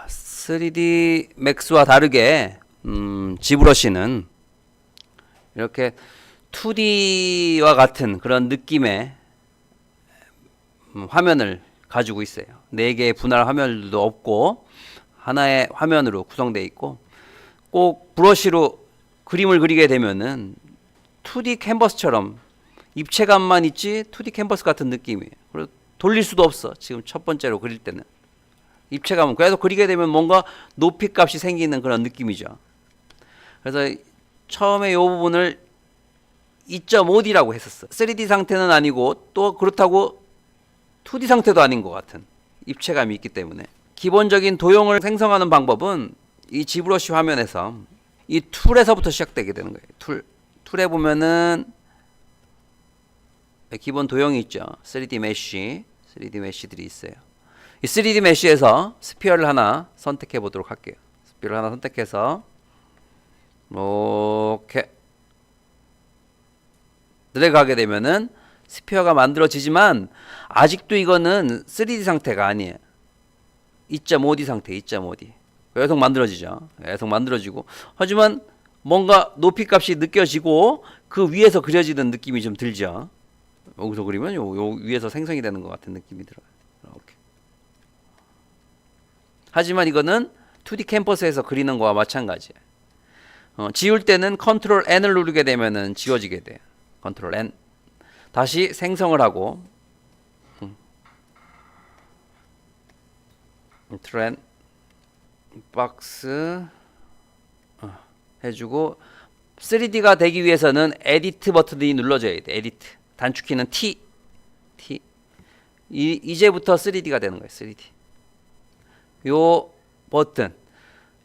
3D 맥스와 다르게 지브러시는 이렇게 2D와 같은 그런 느낌의 화면을 가지고 있어요. 4개의 분할 화면들도 없고 하나의 화면으로 구성되어 있고, 꼭 브러쉬로 그림을 그리게 되면은 2D 캔버스처럼 입체감만 있지 2D 캔버스 같은 느낌이에요. 그리고 돌릴 수도 없어. 지금 첫 번째로 그릴 때는 입체감은 계속 그리게 되면 뭔가 높이 값이 생기는 그런 느낌이죠. 그래서 처음에 이 부분을 2.5D라고 했었어. 3D 상태는 아니고 또 그렇다고 2D 상태도 아닌 것 같은 입체감이 있기 때문에 기본적인 도형을 생성하는 방법은 이 지브러시 화면에서 이 툴에서부터 시작되게 되는 거예요. 툴에 보면은 기본 도형이 있죠. 3D 메쉬들이 있어요. 이 3D 메쉬에서 스피어를 하나 선택해 보도록 할게요. 스피어를 하나 선택해서 이렇게 드래그하게 되면은 스피어가 만들어지지만 아직도 이거는 3D 상태가 아니에요. 2.5D 상태, 2.5D. 계속 만들어지죠. 계속 만들어지고. 하지만 뭔가 높이 값이 느껴지고 그 위에서 그려지는 느낌이 좀 들죠. 여기서 그리면 요 위에서 생성이 되는 것 같은 느낌이 들어요. 이렇게. 하지만 이거는 2D 캠퍼스에서 그리는 거와 마찬가지예요. 지울 때는 컨트롤 N을 누르게 되면은 지워지게 돼요. 컨트롤 N. 다시 생성을 하고 컨트롤 N 박스 해주고 3D가 되기 위해서는 에디트 버튼이 눌러져야 돼. 에디트. 단축키는 T. 이제부터 3D가 되는 거예요. 3D. 요 버튼.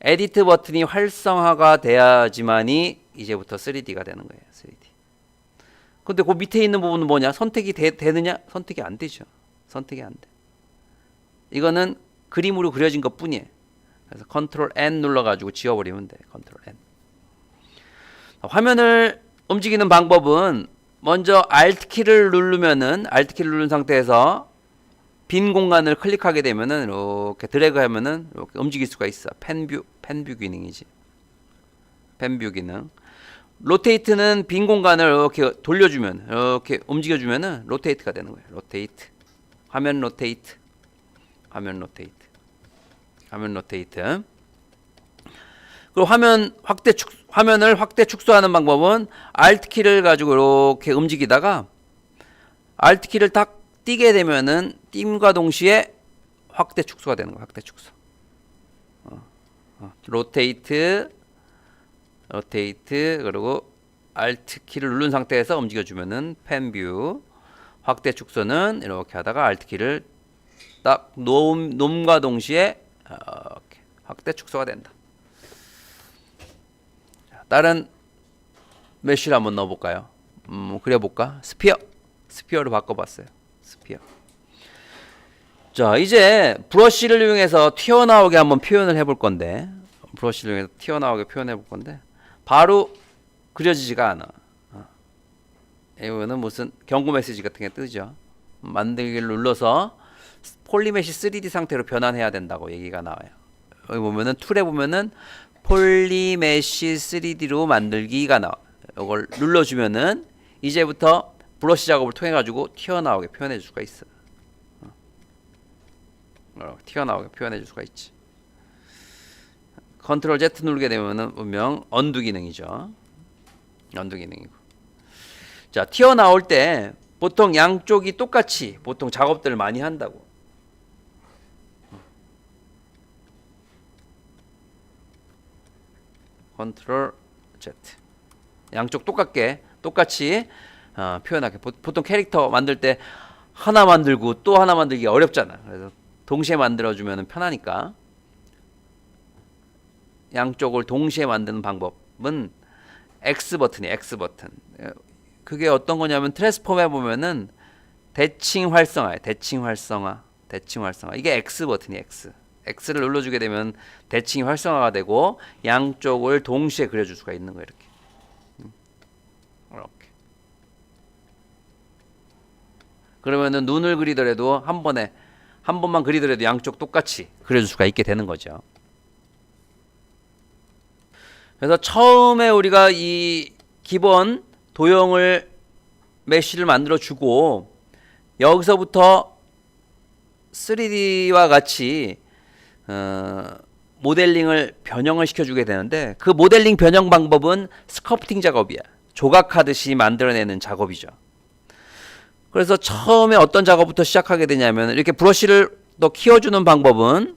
에디트 버튼이 활성화가 돼야지만이 이제부터 3D가 되는 거예요. 3D. 근데 그 밑에 있는 부분은 뭐냐? 선택이 되느냐? 선택이 안 되죠. 선택이 안 돼. 이거는 그림으로 그려진 것 뿐이에요. 그래서 컨트롤 N 눌러가지고 지워버리면 돼. 컨트롤 N. 화면을 움직이는 방법은 먼저 Alt 키를 누르면은 Alt 키를 누른 상태에서 빈 공간을 클릭하게 되면은 이렇게 드래그하면은 이렇게 움직일 수가 있어. 펜뷰 기능이지. 펜뷰 기능. 로테이트는 빈 공간을 이렇게 돌려주면 이렇게 움직여주면은 로테이트가 되는 거예요. 로테이트. 화면 로테이트. 그리고 화면을 확대 축소하는 방법은 Alt 키를 가지고 이렇게 움직이다가 Alt 키를 딱 띄게 되면은 띄임과 동시에 확대 축소가 되는 거야. 확대 축소. 로테이트 그리고 Alt 키를 누른 상태에서 움직여주면은 펜뷰. 확대 축소는 이렇게 하다가 Alt 키를 딱 놓음과 동시에 이렇게 확대 축소가 된다. 다른 메쉬를 한번 넣어볼까요? 그려볼까? 스피어로 바꿔봤어요. 스피어. 자, 이제 브러쉬를 이용해서 튀어나오게 한번 표현을 해볼 건데, 브러쉬를 이용해서 튀어나오게 표현해 볼 건데 바로 그려지지가 않아. 이거는 무슨 경고 메시지 같은 게 뜨죠. 만들기를 눌러서 폴리메쉬 3D 상태로 변환해야 된다고 얘기가 나와요. 여기 보면은 툴에 보면은 폴리메쉬 3D로 만들기가 나와. 이걸 눌러주면은 이제부터 브러쉬 작업을 통해 가지고 튀어나오게 표현해 줄 수가 있어. 튀어나오게 표현해 줄 수가 있지. 컨트롤 Z 누르게 되면은 분명 언두 기능이죠. 언두 기능이고. 자, 튀어나올 때 보통 양쪽이 똑같이 보통 작업들을 많이 한다고. 컨트롤 Z. 양쪽 똑같이 표현하게. 보통 캐릭터 만들 때 하나 만들고 또 하나 만들기 어렵잖아. 그래서 동시에 만들어주면 편하니까 양쪽을 동시에 만드는 방법은 X 버튼이에요. X 버튼. 그게 어떤 거냐면 트랜스폼에 보면은 대칭 활성화. 이게 X 버튼이에요. X를 눌러주게 되면 대칭이 활성화가 되고 양쪽을 동시에 그려줄 수가 있는 거예요. 이렇게. 그러면은 눈을 그리더라도 한 한 번만 그리더라도 양쪽 똑같이 그려줄 수가 있게 되는 거죠. 그래서 처음에 우리가 이 기본 도형을 메쉬를 만들어 주고 여기서부터 3D와 같이 모델링을 변형을 시켜주게 되는데 그 모델링 변형 방법은 스컬프팅 작업이야. 조각하듯이 만들어내는 작업이죠. 그래서 처음에 어떤 작업부터 시작하게 되냐면 이렇게 브러쉬를 또 키워주는 방법은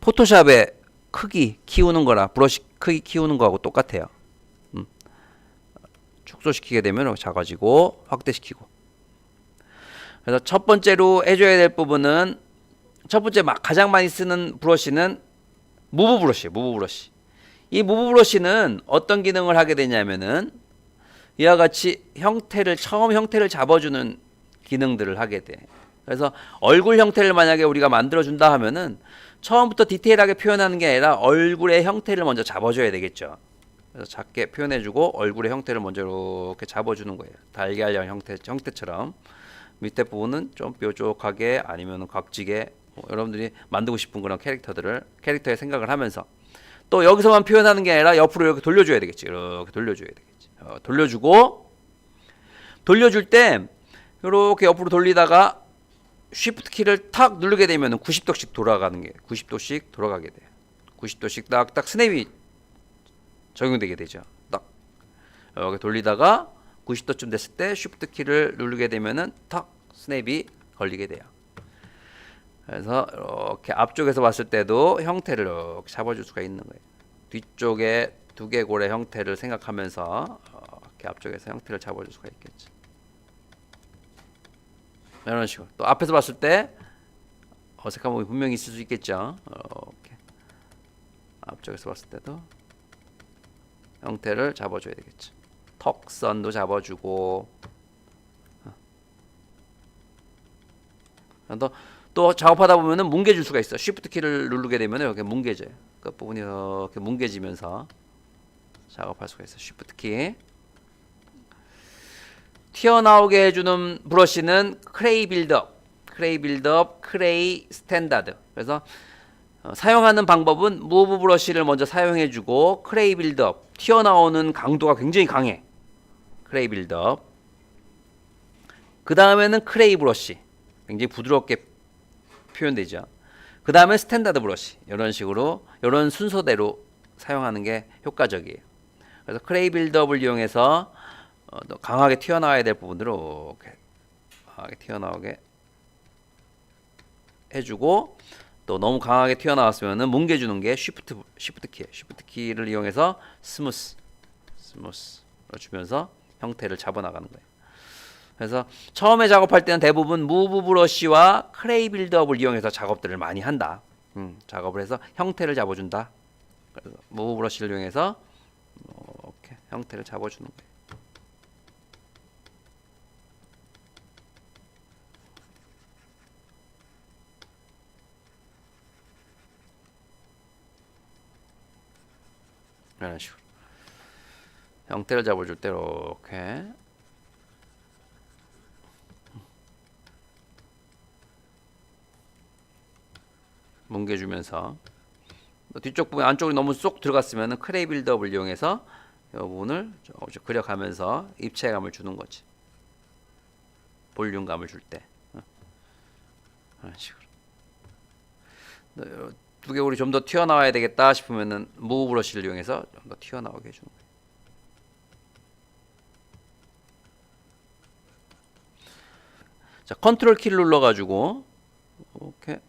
포토샵의 크기 키우는 거라 브러쉬 크기 키우는 거하고 똑같아요. 축소시키게 되면 작아지고 확대시키고. 그래서 첫 번째로 해줘야 될 부분은 첫 번째 가장 많이 쓰는 브러쉬는 무브 브러쉬. 이 무브 브러쉬는 어떤 기능을 하게 되냐면은 이와 같이 처음 형태를 잡아주는 기능들을 하게 돼. 그래서 얼굴 형태를 만약에 우리가 만들어준다 하면은 처음부터 디테일하게 표현하는 게 아니라 얼굴의 형태를 먼저 잡아줘야 되겠죠. 그래서 작게 표현해주고 얼굴의 형태를 먼저 이렇게 잡아주는 거예요. 달걀형 형태처럼 밑에 부분은 좀 뾰족하게 아니면 각지게 여러분들이 만들고 싶은 그런 캐릭터의 생각을 하면서 또 여기서만 표현하는 게 아니라 옆으로 이렇게 돌려줘야 되겠지. 이렇게 돌려줘야 되겠지. 돌려주고 돌려줄 때 이렇게 옆으로 돌리다가 쉬프트 키를 탁 누르게 되면 90도씩 돌아가는 게 90도씩 돌아가게 돼요. 90도씩 딱딱 스냅이 적용되게 되죠. 딱 이렇게 돌리다가 90도쯤 됐을 때 쉬프트 키를 누르게 되면은 탁 스냅이 걸리게 돼요. 그래서 이렇게 앞쪽에서 봤을 때도 형태를 이렇게 잡아줄 수가 있는 거예요. 뒤쪽에 두개골의 형태를 생각하면서 이렇게 앞쪽에서 형태를 잡아줄 수가 있겠죠. 이런 식으로 또 앞에서 봤을 때 어색한 부분이 분명히 있을 수 있겠죠. 이렇게 앞쪽에서 봤을 때도 형태를 잡아줘야 되겠죠. 턱선도 잡아주고 또 작업하다 보면은 뭉개질 수가 있어. 쉬프트 키를 누르게 되면 이렇게 뭉개져요. 끝부분이 이렇게 뭉개지면서 작업할 수가 있어. 쉬프트 키. 튀어나오게 해주는 브러쉬는 크레이 빌드업, 크레이 스탠다드. 그래서 사용하는 방법은 무브 브러쉬를 먼저 사용해주고 크레이 빌드업, 튀어나오는 강도가 굉장히 강해. 크레이 빌드업. 그 다음에는 크레이 브러쉬, 굉장히 부드럽게 표현되죠. 그 다음에 스탠다드 브러쉬. 이런 식으로 이런 순서대로 사용하는 게 효과적이에요. 그래서 크레이 빌드업을 이용해서 강하게 튀어나와야 될 부분들을 이렇게 강하게 튀어나오게 해주고 또 너무 강하게 튀어나왔으면은 뭉개주는 게 쉬프트 키예요. 쉬프트 키를 이용해서 스무스로 주면서 형태를 잡아나가는 거예요. 그래서 처음에 작업할 때는 대부분 무브 브러쉬와 크레이 빌드업을 이용해서 작업들을 많이 한다. 작업을 해서 형태를 잡아준다. 그래서 무브 브러쉬를 이용해서 이렇게 형태를 잡아주는 거예요. 이런 식으로 형태를 잡아줄 때 이렇게 뭉개주면서 뒤쪽 부분 안쪽으로 너무 쏙 들어갔으면 크레이 빌드업을 이용해서 이 부분을 조금씩 그려가면서 입체감을 주는 거지. 볼륨감을 줄 때. 이런 식으로. 두개골이 좀 더 튀어나와야 되겠다 싶으면은 무브 브러쉬를 이용해서 좀 더 튀어나오게 해주는 거예요. 자, 컨트롤 키를 눌러가지고 이렇게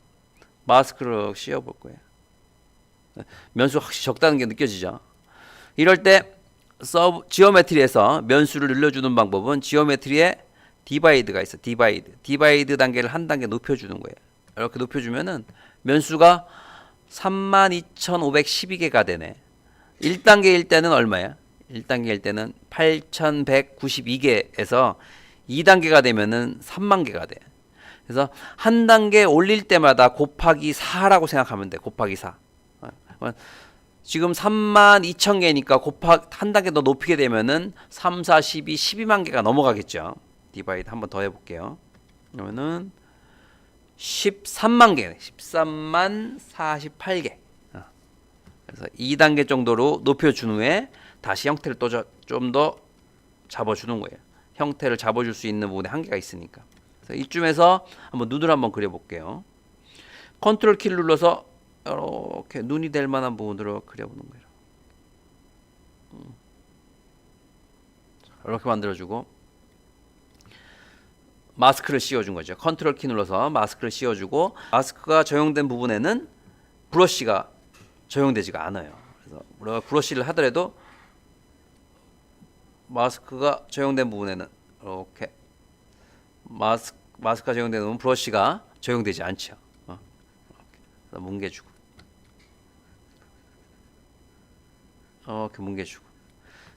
마스크를 씌워볼 거예요. 면수가 확실히 적다는 게 느껴지죠. 이럴 때 지오메트리에서 면수를 늘려주는 방법은 지오메트리에 디바이드가 있어. 디바이드 단계를 한 단계 높여주는 거예요. 이렇게 높여주면은 면수가 32,512개가 되네. 1단계일 때는 얼마야? 1단계일 때는 8,192개에서 2단계가 되면은 3만 개가 돼. 그래서 한 단계 올릴 때마다 곱하기 4라고 생각하면 돼. 곱하기 4. 지금 32,000개니까 한 단계 더 높이게 되면은 3, 4, 12, 12만 개가 넘어가겠죠. 디바이드 한번 더 해볼게요. 그러면은 13만 개, 13만 48개. 그래서 2단계 정도로 높여준 후에 다시 형태를 또 좀 더 잡아주는 거예요. 형태를 잡아줄 수 있는 부분에 한계가 있으니까. 그래서 이쯤에서 한번 눈을 한번 그려볼게요. 컨트롤 키를 눌러서 이렇게 눈이 될 만한 부분으로 그려보는 거예요. 이렇게 만들어주고 마스크를 씌워준 거죠. 컨트롤 키 눌러서 마스크를 씌워주고 마스크가 적용된 부분에는 브러쉬가 적용되지가 않아요. 그래서 우리가 브러쉬를 하더라도 마스크가 적용된 부분에는 이렇게 마스크가 적용된 부분 브러쉬가 적용되지 않죠. 이렇게 뭉개주고 이렇게 뭉개주고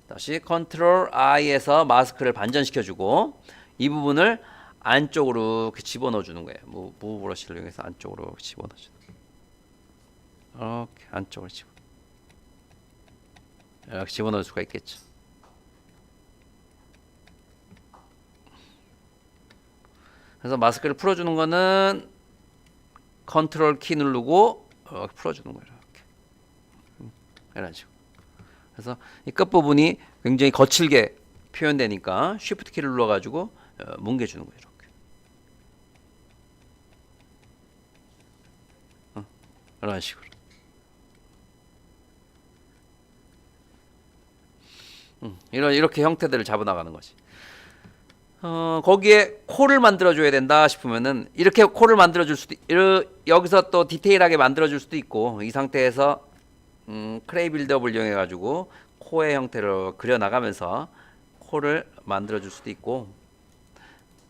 다시 컨트롤 I에서 마스크를 반전시켜주고 이 부분을 안쪽으로 이렇게 집어넣어 주는 거예요. 무브 브러쉬를 이용해서 안쪽으로 집어넣어 주는. 이렇게 안쪽으로 이렇게 집어넣을 수가 있겠죠. 그래서 마스크를 풀어주는 거는 컨트롤 키 누르고 이렇게 풀어주는 거예요. 이렇게. 이런 식으로. 그래서 이 끝부분이 굉장히 거칠게 표현되니까 쉬프트 키를 눌러가지고 뭉개주는 거예요. 이렇게. 이런 식으로. 이렇게 형태들을 잡아나가는 거지. 거기에 코를 만들어줘야 된다 싶으면은 이렇게 코를 만들어줄 수도 여기서 또 디테일하게 만들어줄 수도 있고 이 상태에서 크레이 빌드업을 이용해 가지고 코의 형태를 그려나가면서 코를 만들어줄 수도 있고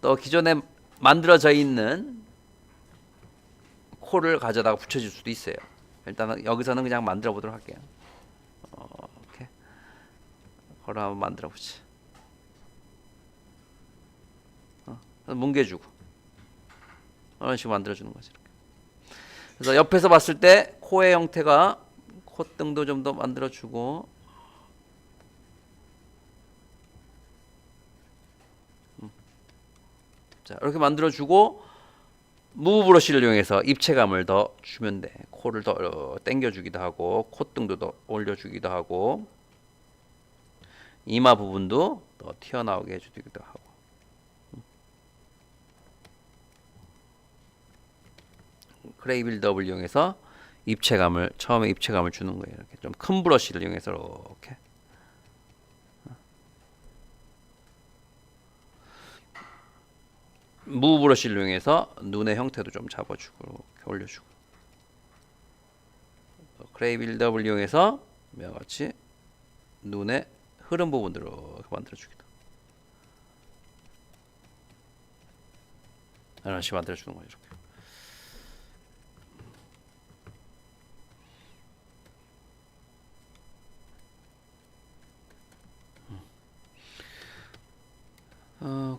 또 기존에 만들어져 있는 코를 가져다가 붙여줄 수도 있어요. 일단은 여기서는 그냥 만들어 보도록 할게요. 이렇게 코를 한번 만들어 보지. 뭉개주고 이런 식으로 만들어주는 거죠. 이렇게. 그래서 옆에서 봤을 때 코의 형태가 콧등도 좀 더 만들어주고 자 이렇게 만들어주고 무브 브러쉬를 이용해서 입체감을 더 주면 돼. 코를 더 당겨주기도 하고 콧등도 더 올려주기도 하고 이마 부분도 더 튀어나오게 해주기도 하고 크레이 빌드업을 이용해서 처음에 입체감을 주는 거예요. 이렇게 좀 큰 브러쉬를 이용해서 이렇게 무브 브러쉬를 이용해서 눈의 형태도 좀 잡아주고 이렇게 올려주고 크레이 빌드업을 이용해서 이와 같이 눈의 흐름 부분들을 이렇게 만들어주기도 이런 식으로 만들어주는 거예요. 이렇게.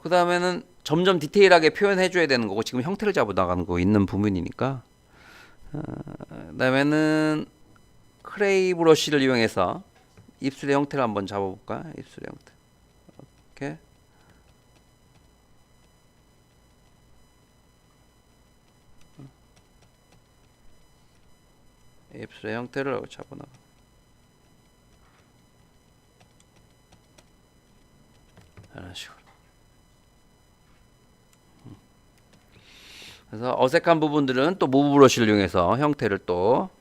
그 다음에는 점점 디테일하게 표현해줘야 되는 거고 지금 형태를 잡아 나가는 거 있는 부분이니까 그 다음에는 크레이 브러쉬를 이용해서 입술의 형태를 한번 잡아볼까? 입술의 형태 이렇게 입술의 형태를 잡아나가 이런 식으로. 그래서 어색한 부분들은 또 무브 브러쉬를 이용해서 형태를 또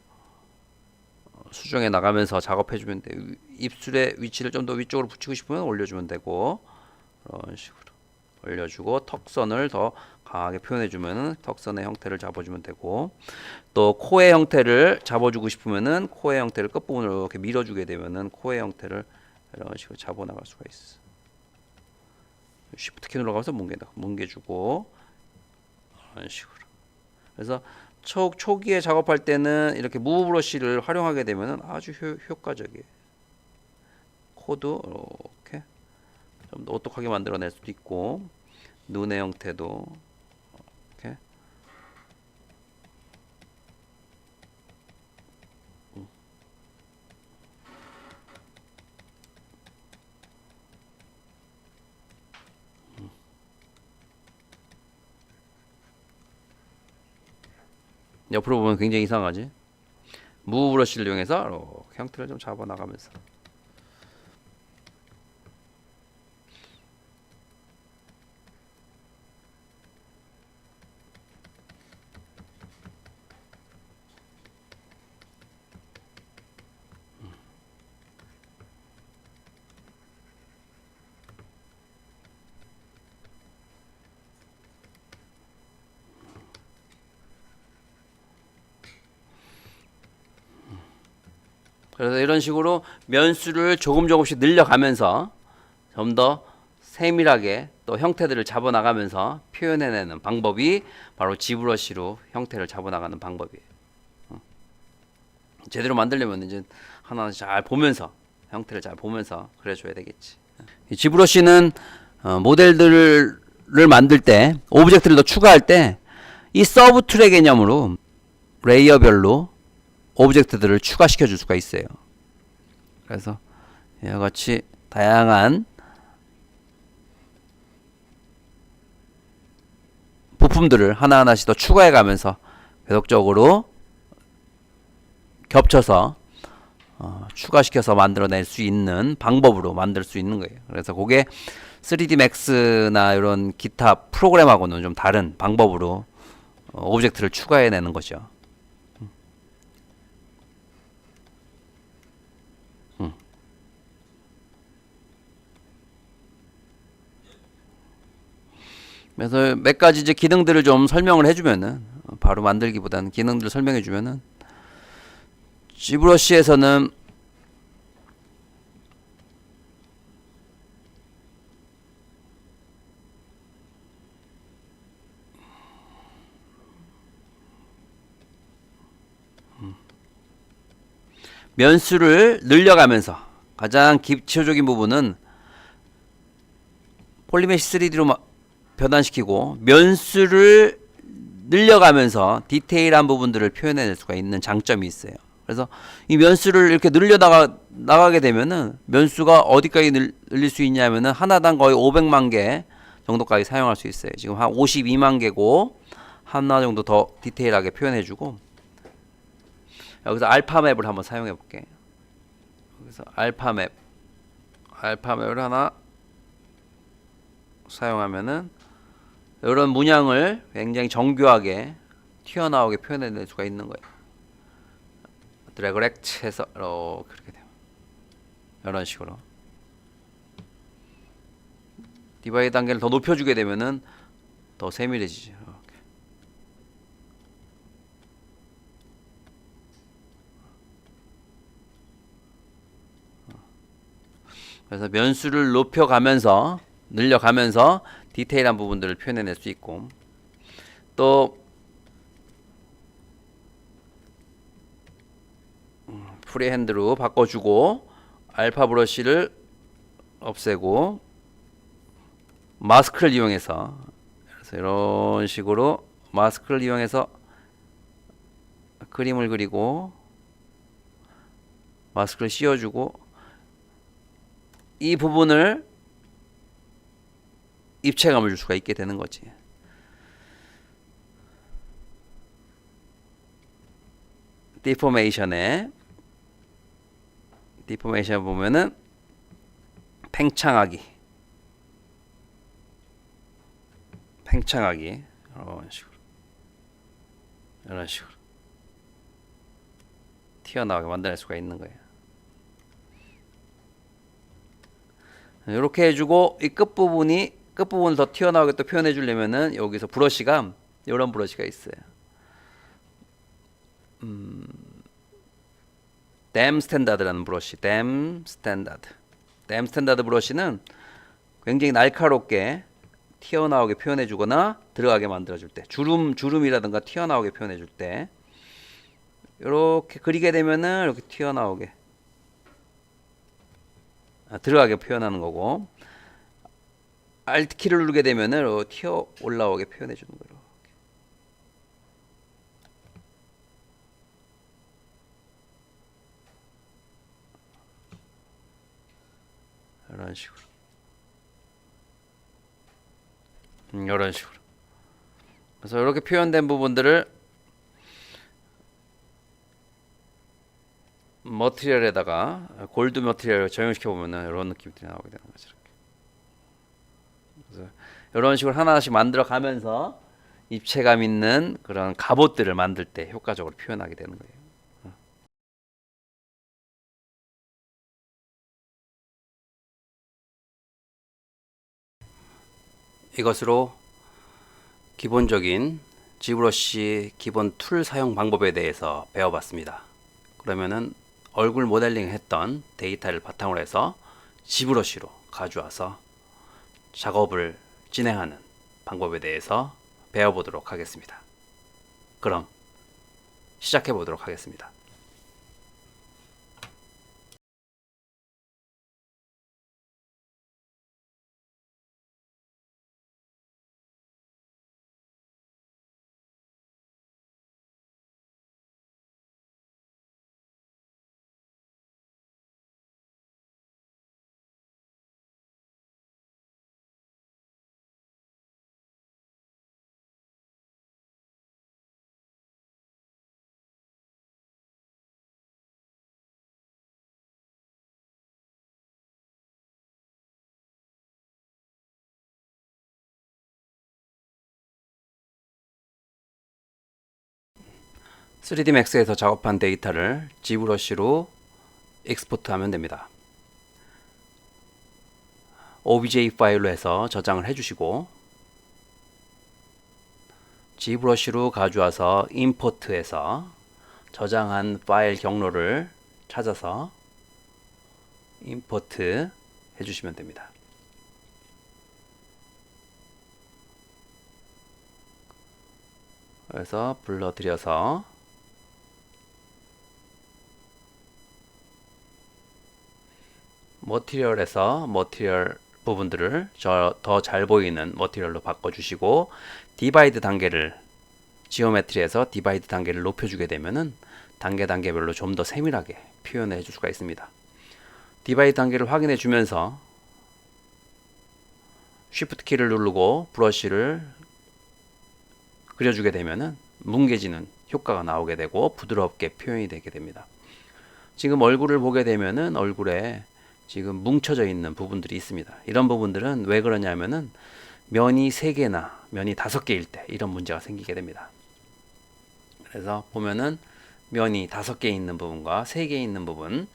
수정해 나가면서 작업해주면 돼. 입술의 위치를 좀 더 위쪽으로 붙이고 싶으면 올려주면 되고 이런 식으로 올려주고 턱선을 더 강하게 표현해주면 턱선의 형태를 잡아주면 되고 또 코의 형태를 잡아주고 싶으면은 코의 형태를 끝부분으로 이렇게 밀어주게 되면은 코의 형태를 이런 식으로 잡아나갈 수가 있어. 쉬프트 키 눌러가면서 뭉개주고 이런 식으로. 그래서 초기에 작업할 때는 이렇게 무브 브러쉬를 활용하게 되면 아주 효과적이에요. 코도 이렇게 좀 더 오똑하게 만들어낼 수도 있고 눈의 형태도 이렇게 옆으로 보면 굉장히 이상하지. 무브 브러쉬를 이용해서 이렇게 형태를 좀 잡아 나가면서. 그래서 이런 식으로 면수를 조금씩 늘려가면서 좀 더 세밀하게 또 형태들을 잡아나가면서 표현해내는 방법이 바로 G브러쉬로 형태를 잡아나가는 방법이에요. 제대로 만들려면 이제 하나하나씩 잘 보면서 형태를 잘 보면서 그려줘야 되겠지. 이 G브러쉬는 모델들을 만들 때 오브젝트를 더 추가할 때 이 서브 툴의 개념으로 레이어별로 오브젝트들을 추가시켜 줄 수가 있어요. 그래서 이와 같이 다양한 부품들을 하나하나씩 더 추가해 가면서 계속적으로 겹쳐서 추가시켜서 만들어낼 수 있는 방법으로 만들 수 있는 거예요. 그래서 그게 3D Max나 이런 기타 프로그램하고는 좀 다른 방법으로 오브젝트를 추가해내는 거죠. 그래서 몇 가지 이제 기능들을 좀 설명을 해주면은 바로 만들기보다는 기능들을 설명해주면은 G브러쉬에서는 면수를 늘려가면서 가장 기초적인 부분은 폴리메시 3D로 변환시키고 면수를 늘려가면서 디테일한 부분들을 표현해낼 수가 있는 장점이 있어요. 그래서 이 면수를 이렇게 나가게 되면은 면수가 어디까지 늘릴 수 있냐면은 하나당 거의 500만 개 정도까지 사용할 수 있어요. 지금 한 52만 개고 하나 정도 더 디테일하게 표현해주고 여기서 알파맵을 한번 사용해 볼게. 여기서 알파맵을 하나 사용하면은 이런 문양을 굉장히 정교하게 튀어나오게 표현해낼 수가 있는 거예요. 드래그 렉트 해서 이렇게 돼요. 이런 식으로 디바이드 단계를 더 높여주게 되면은 더 세밀해지죠. 이렇게. 그래서 면수를 높여가면서 늘려가면서 디테일한 부분들을 표현해낼 수 있고 또 프리핸드로 바꿔주고 알파 브러쉬를 없애고 마스크를 이용해서 그래서 이런 식으로 마스크를 이용해서 그림을 그리고 마스크를 씌워주고 이 부분을 입체감을 줄 수가 있게 되는 거지. 디포메이션 보면은 팽창하기 이런 식으로 튀어나오게 만들 수가 있는 거예요. 이렇게 해주고 이 끝부분을 더 튀어나오게 또 표현해 주려면은 여기서 브러쉬가 이런 브러쉬가 있어요. 댐 스탠다드라는 브러쉬. 댐 스탠다드 브러쉬는 굉장히 날카롭게 튀어나오게 표현해 주거나 들어가게 만들어 줄 때, 주름이라든가 튀어나오게 표현해 줄 때 이렇게 그리게 되면은 이렇게 튀어나오게 들어가게 표현하는 거고 Alt 키를 누르게 되면은 튀어 올라오게 표현해 주는 거로. 이런 식으로. 이런 식으로. 그래서 이렇게 표현된 부분들을 머티리얼에다가 골드 머티리얼을 적용시켜 보면은 이런 느낌들이 나오게 되는 거죠. 그래서 이런 식으로 하나씩 만들어 가면서 입체감 있는 그런 갑옷들을 만들 때 효과적으로 표현하게 되는 거예요. 이것으로 기본적인 지브러시 기본 툴 사용 방법에 대해서 배워봤습니다. 그러면은 얼굴 모델링 했던 데이터를 바탕으로 해서 지브러시로 가져와서 작업을 진행하는 방법에 대해서 배워보도록 하겠습니다. 그럼 시작해 보도록 하겠습니다. (3D Max에서) 작업한 데이터를 지브러시로 익스포트하면 됩니다. OBJ 파일로 해서 저장을 해주시고 지브러시로 가져와서 임포트해서 저장한 파일 경로를 찾아서 임포트 해주시면 됩니다. 그래서 불러들여서 머티리얼에서 머티리얼 부분들을 더 잘 보이는 머티리얼로 바꿔주시고 디바이드 단계를 지오메트리에서 디바이드 단계를 높여주게 되면은 단계별로 좀 더 세밀하게 표현해 줄 수가 있습니다. 디바이드 단계를 확인해 주면서 쉬프트 키를 누르고 브러쉬를 그려주게 되면은 뭉개지는 효과가 나오게 되고 부드럽게 표현이 되게 됩니다. 지금 얼굴을 보게 되면은 얼굴에 지금 뭉쳐져 있는 부분들이 있습니다. 이런 부분들은 왜 그러냐면은 면이 3개나 면이 5개일 때 이런 문제가 생기게 됩니다. 그래서 보면은 면이 5개 있는 부분과 3개 있는 부분,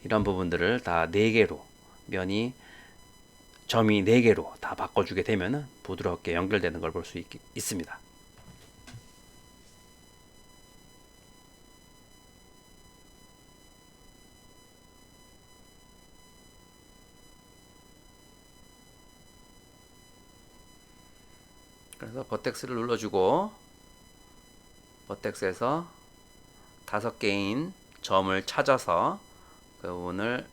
이런 부분들을 다 4개로, 면이 점이 4개로 다 바꿔주게 되면은 부드럽게 연결되는 걸 볼 수 있습니다. 그래서 버텍스를 눌러주고 버텍스에서 5개인 점을 찾아서 그 부분을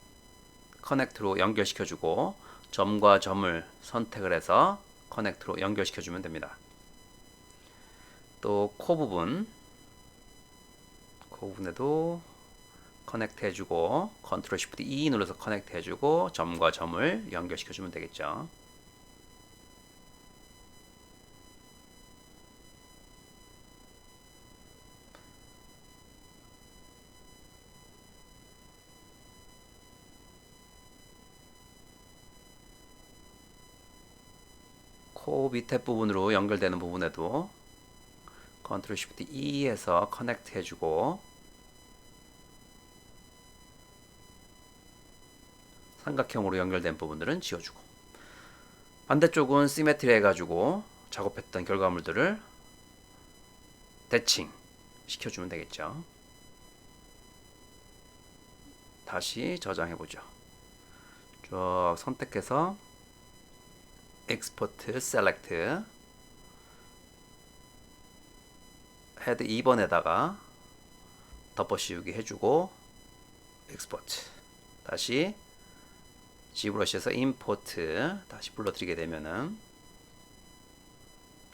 커넥트로 연결시켜주고 점과 점을 선택을 해서 커넥트로 연결시켜주면 됩니다. 또 코 부분에도 커넥트 해주고 컨트롤 쉬프트 E 눌러서 커넥트 해주고 점과 점을 연결시켜주면 되겠죠. 코 밑에 부분으로 연결되는 부분에도 컨트롤 쉬프트 E에서 커넥트 해주고 삼각형으로 연결된 부분들은 지워주고 반대쪽은 시메트리 해가지고 작업했던 결과물들을 대칭 시켜주면 되겠죠. 다시 저장해보죠. 쭉 선택해서 Export Select 헤드 2번에다가 덮어씌우기 해주고 Export 다시 지브러시에서 임포트 다시 불러드리게 되면은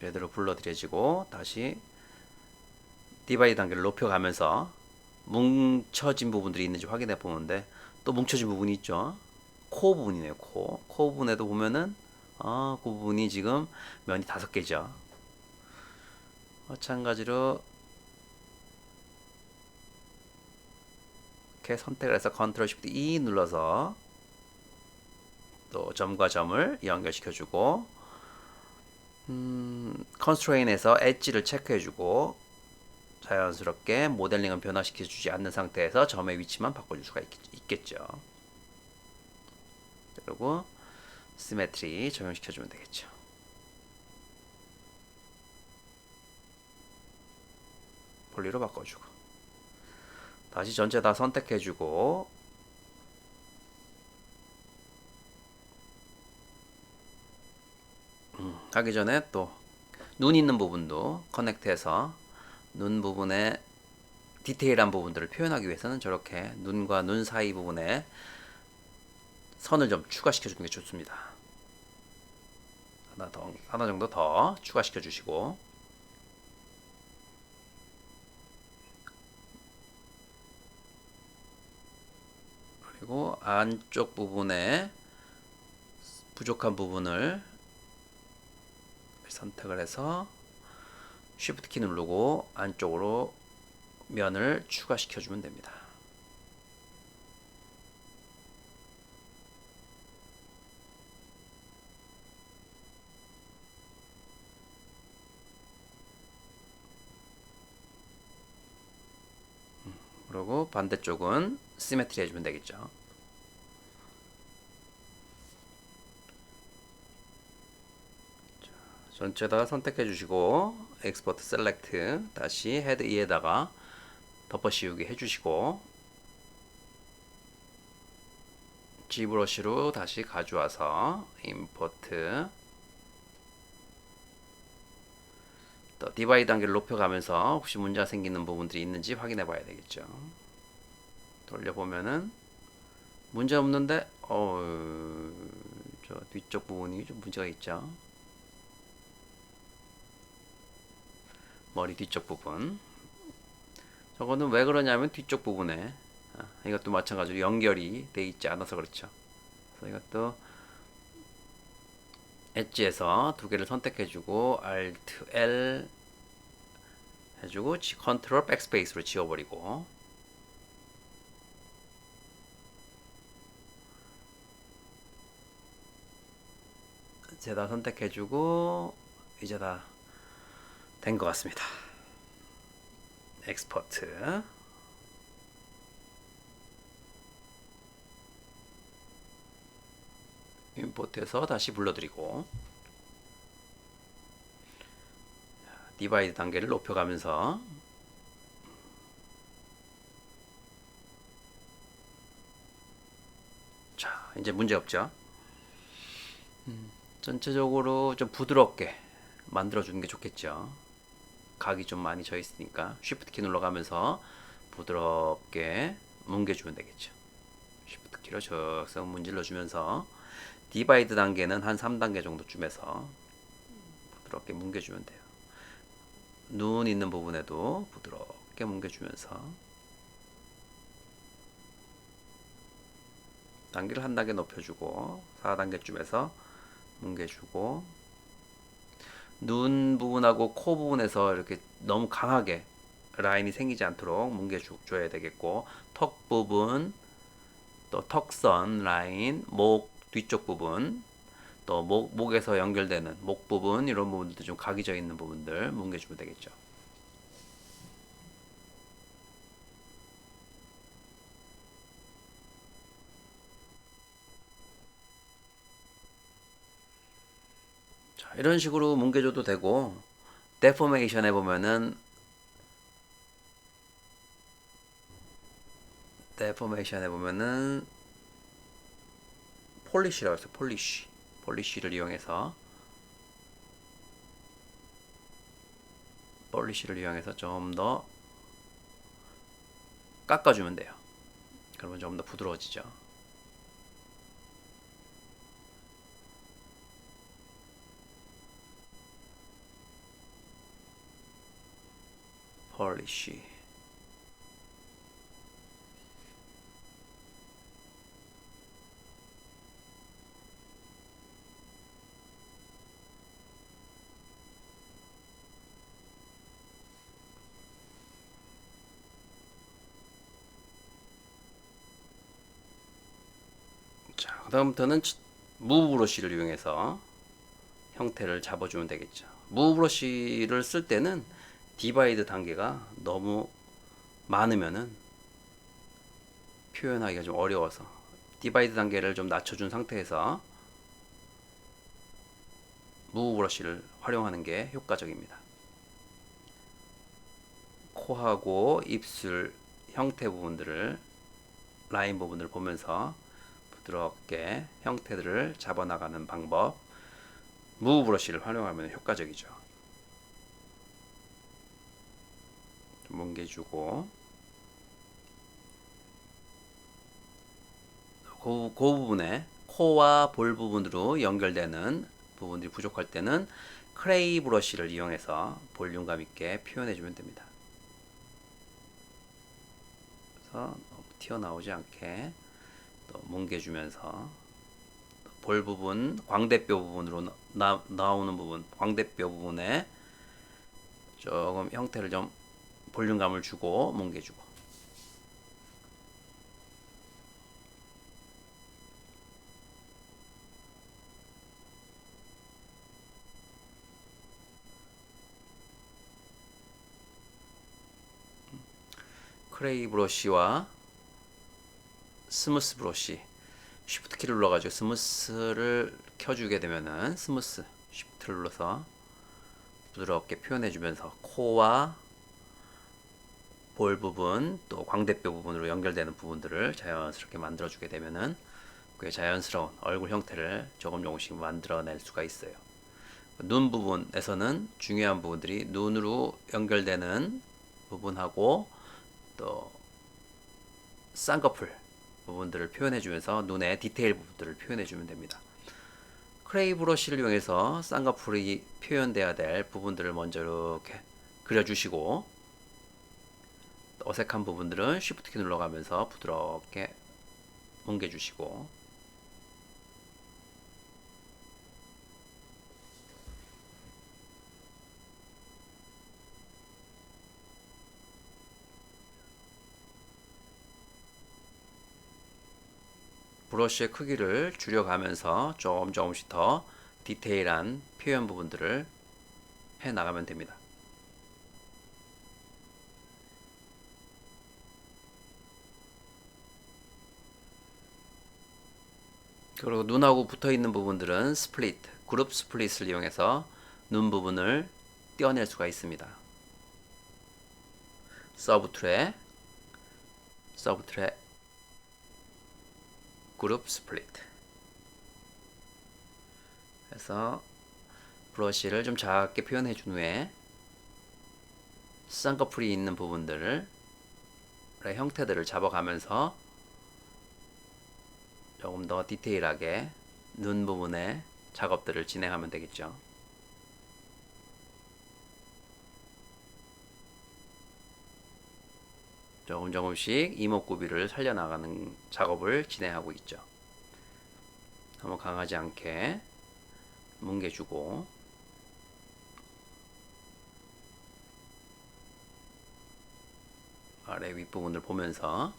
얘대로 불러들여지고 다시 디바이드 단계를 높여가면서 뭉쳐진 부분들이 있는지 확인해 보는데 또 뭉쳐진 부분이 있죠. 코 부분이네요. 코 부분에도 보면은 그 부분이 지금 면이 5개죠. 마찬가지로 이렇게 선택을 해서 컨트롤 쉬프트 E 눌러서 또 점과 점을 연결시켜주고 컨스트레인에서 엣지를 체크해주고 자연스럽게 모델링은 변화시켜주지 않는 상태에서 점의 위치만 바꿔줄 수가 있겠죠. 그리고 시메트리 적용시켜주면 되겠죠. 폴리로 바꿔주고 다시 전체 다 선택해주고 하기 전에 또 눈 있는 부분도 커넥트해서 눈 부분에 디테일한 부분들을 표현하기 위해서는 저렇게 눈과 눈 사이 부분에 선을 좀 추가시켜 주는 게 좋습니다. 하나 정도 더 추가시켜 주시고 그리고 안쪽 부분에 부족한 부분을 선택을 해서 Shift 키 누르고 안쪽으로 면을 추가시켜 주면 됩니다. 그리고 반대쪽은 시메트리 해주면 되겠죠. 전체 다 선택해 주시고 엑스포트 셀렉트 다시 헤드 2에다가 덮어 씌우기 해주시고 G브러쉬로 다시 가져와서 임포트 또 디바이드 단계를 높여가면서 혹시 문제가 생기는 부분들이 있는지 확인해 봐야 되겠죠. 돌려보면은 문제 없는데 저 뒤쪽 부분이 좀 문제가 있죠. 머리 뒤쪽 부분 저거는 왜 그러냐면 뒤쪽 부분에 이것도 마찬가지로 연결이 돼 있지 않아서 그렇죠. 그래서 이것도 엣지에서 두 개를 선택해주고 Alt L 해주고 컨트롤 백스페이스로 지워버리고 이제 다 선택해주고 이제 다 된 것 같습니다. 엑스포트 임포트해서 다시 불러드리고 디바이드 단계를 높여가면서 자 이제 문제 없죠. 전체적으로 좀 부드럽게 만들어주는 게 좋겠죠. 각이 좀 많이 져 있으니까 Shift 키 눌러가면서 부드럽게 뭉개주면 되겠죠. Shift 키로 적성 문질러 주면서 디바이드 단계는 한 3단계 정도쯤에서 부드럽게 뭉개주면 돼요. 눈 있는 부분에도 부드럽게 뭉개주면서 단계를 한 단계 높여주고 4단계쯤에서 뭉개주고 눈 부분하고 코 부분에서 이렇게 너무 강하게 라인이 생기지 않도록 뭉개줘야 되겠고 턱 부분 또 턱선 라인 목 뒤쪽 부분 또 목에서 연결되는 목 부분 이런 부분들도 좀 각이 져 있는 부분들 뭉개주면 되겠죠. 자, 이런 식으로 뭉개줘도 되고 데포메이션 해보면은 폴리쉬라고 해서 폴리쉬를 이용해서 좀 더 깎아주면 돼요. 그러면 좀 더 부드러워지죠. 폴리쉬 그다음부터는 무브 브러쉬를 이용해서 형태를 잡아주면 되겠죠. 무브 브러쉬를 쓸 때는 디바이드 단계가 너무 많으면은 표현하기가 좀 어려워서 디바이드 단계를 좀 낮춰준 상태에서 무브 브러쉬를 활용하는 게 효과적입니다. 코하고 입술 형태 부분들을 라인 부분을 보면서 부드럽게 형태들을 잡아나가는 방법, 무브 브러쉬를 활용하면 효과적이죠. 좀 뭉개주고 그 부분에 코와 볼 부분으로 연결되는 부분들이 부족할 때는 크레이 브러쉬를 이용해서 볼륨감 있게 표현해주면 됩니다. 그래서 너무 튀어나오지 않게 또 뭉개주면서 볼 부분, 광대뼈 부분으로 나오는 부분, 광대뼈 부분에 조금 형태를 좀 볼륨감을 주고 뭉개주고 크레이 브러쉬와 스무스 브러쉬 쉬프트 키를 눌러가지고 스무스를 켜주게 되면은 스무스 쉬프트를 눌러서 부드럽게 표현해주면서 코와 볼 부분 또 광대뼈 부분으로 연결되는 부분들을 자연스럽게 만들어주게 되면은 꽤 자연스러운 얼굴 형태를 조금씩 만들어낼 수가 있어요. 눈 부분에서는 중요한 부분들이 눈으로 연결되는 부분하고 또 쌍꺼풀 부분들을 표현해주면서 눈의 디테일 부분들을 표현해주면 됩니다. 크레이 브러쉬를 이용해서 쌍꺼풀이 표현돼야 될 부분들을 먼저 이렇게 그려주시고 어색한 부분들은 쉬프트 키 눌러가면서 부드럽게 뭉개주시고 브러쉬의 크기를 줄여가면서 조금씩 더 디테일한 표현 부분들을 해 나가면 됩니다. 그리고 눈하고 붙어 있는 부분들은 스플릿, 그룹 스플릿을 이용해서 눈 부분을 떼어낼 수가 있습니다. 서브트랙, 그룹 스플릿. 그래서 브러쉬를 좀 작게 표현해 준 후에 쌍꺼풀이 있는 부분들의 형태들을 잡아가면서 조금 더 디테일하게 눈 부분에 작업들을 진행하면 되겠죠. 조금씩 이목구비를 살려나가는 작업을 진행하고 있죠. 너무 강하지 않게 뭉개주고 아래 윗부분을 보면서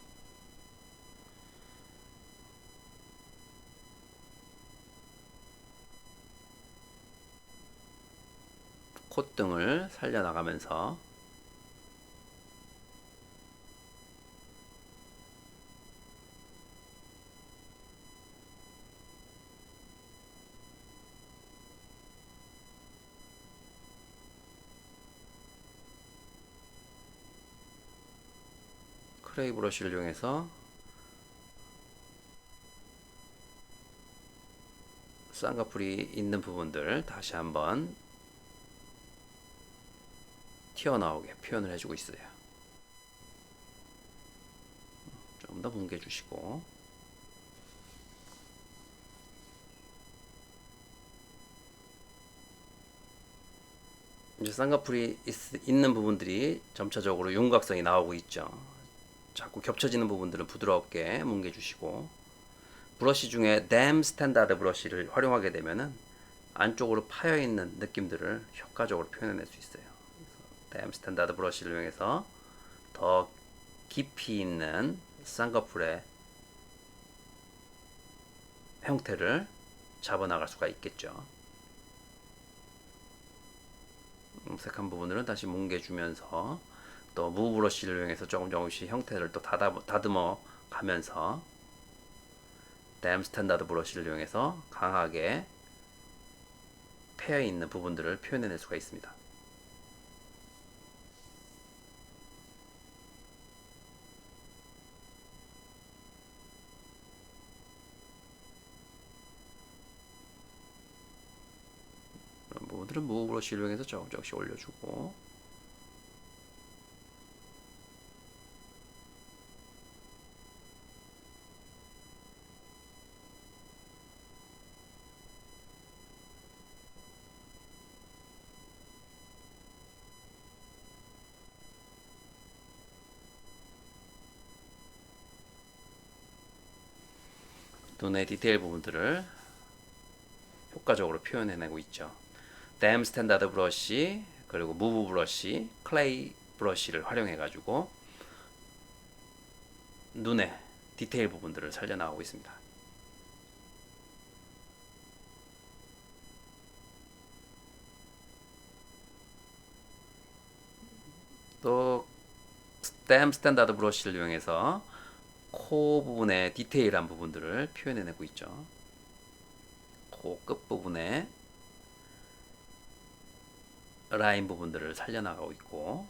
콧등을 살려나가면서 크레이 브러쉬를 이용해서 쌍꺼풀이 있는 부분들 다시 한번 튀어나오게 표현을 해주고 있어요. 좀 더 뭉개주시고 이제 쌍꺼풀이 있는 부분들이 점차적으로 윤곽선이 나오고 있죠. 자꾸 겹쳐지는 부분들은 부드럽게 뭉개주시고 브러쉬 중에 댐 스탠다드 브러쉬를 활용하게 되면은 안쪽으로 파여 있는 느낌들을 효과적으로 표현해낼 수 있어요. 댐 스탠다드 브러쉬를 이용해서 더 깊이 있는 쌍꺼풀의 형태를 잡아나갈 수가 있겠죠. 색한 부분들은 다시 뭉개주면서 또 무브 브러쉬를 이용해서 조금씩 형태를 또 다듬어 가면서 댐 스탠다드 브러쉬를 이용해서 강하게 패여 있는 부분들을 표현해낼 수가 있습니다. 이런 부분들은 무브 브러쉬를 이용해서 조금씩 올려주고, 눈의 디테일 부분들을 효과적으로 표현해내고 있죠. 댐 스탠다드 브러쉬, 그리고 무브 브러쉬, 클레이 브러쉬를 활용해가지고 눈의 디테일 부분들을 살려나가고 있습니다. 또 댐 스탠다드 브러쉬를 이용해서 코 부분의 디테일한 부분들을 표현해내고 있죠. 코 끝부분에 라인 부분들을 살려나가고 있고,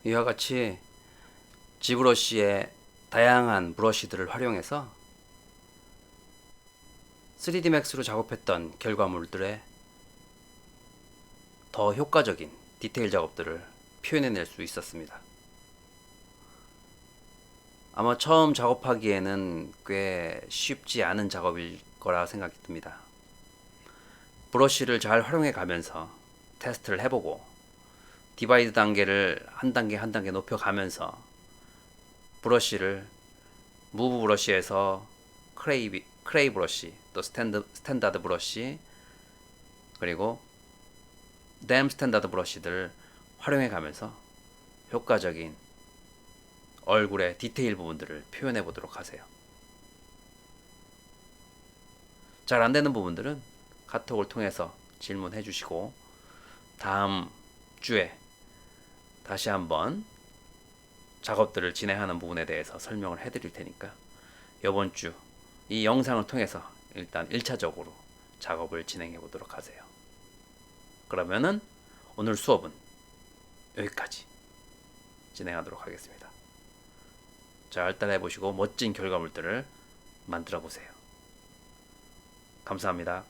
이와 같이 지브러쉬의 다양한 브러쉬들을 활용해서 3D 맥스로 작업했던 결과물들의 더 효과적인 디테일 작업들을 표현해낼 수 있었습니다. 아마 처음 작업하기에는 꽤 쉽지 않은 작업일 거라 생각이 듭니다. 브러쉬를 잘 활용해 가면서 테스트를 해보고 디바이드 단계를 한 단계 한 단계 높여가면서 브러쉬를 무브 브러쉬에서 크레이 브러쉬, 또 스탠다드 브러쉬, 그리고 댐 스탠다드 브러쉬들을 활용해 가면서 효과적인 얼굴의 디테일 부분들을 표현해 보도록 하세요. 잘 안되는 부분들은 카톡을 통해서 질문해 주시고 다음 주에 다시 한번 작업들을 진행하는 부분에 대해서 설명을 해 드릴 테니까 이번 주 이 영상을 통해서 일단 1차적으로 작업을 진행해 보도록 하세요. 그러면은 오늘 수업은 여기까지 진행하도록 하겠습니다. 잘 따라해 보시고 멋진 결과물들을 만들어 보세요. 감사합니다.